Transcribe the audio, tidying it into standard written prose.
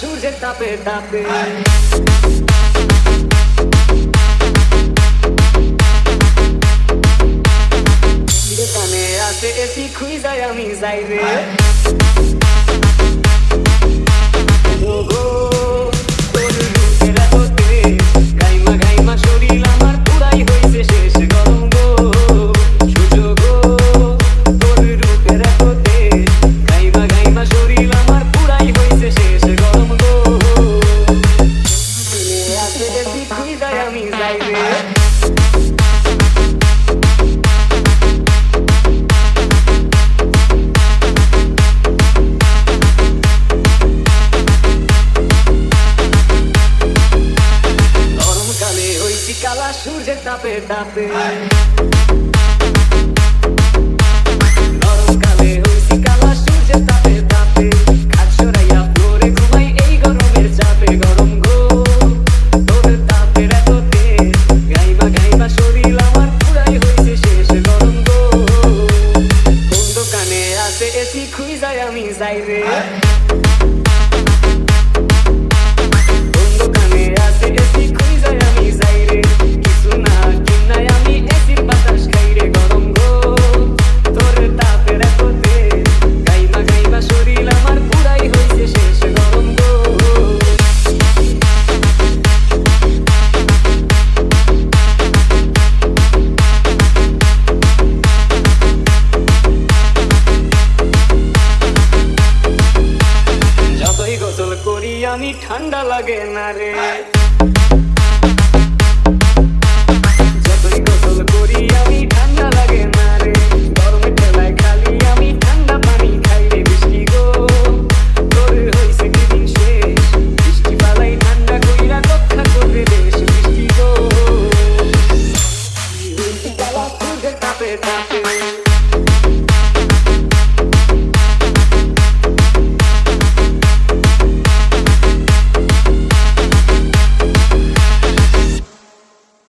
সূর্যের তাপে তাপে দোকানে আছে এসি খুঁজাই আমি যাই রে কালা সূর্যের তাপে তাপে গরমকালে হইছি কালা সূর্যের তাপে তাপে কাজ সরাইয়া ফ্লোরে ঘুমাই এই গরমের চাপে গরম গো তোর তাপের এত তেজ গাইবা গাইবা শরীর আমার পুরাই হইছে শেষ গরম গো কোন দোকানে আছে এসি খুঁজাই আমি যাই রে আমি ঠান্ডা লাগে না রে যতই গোসল করি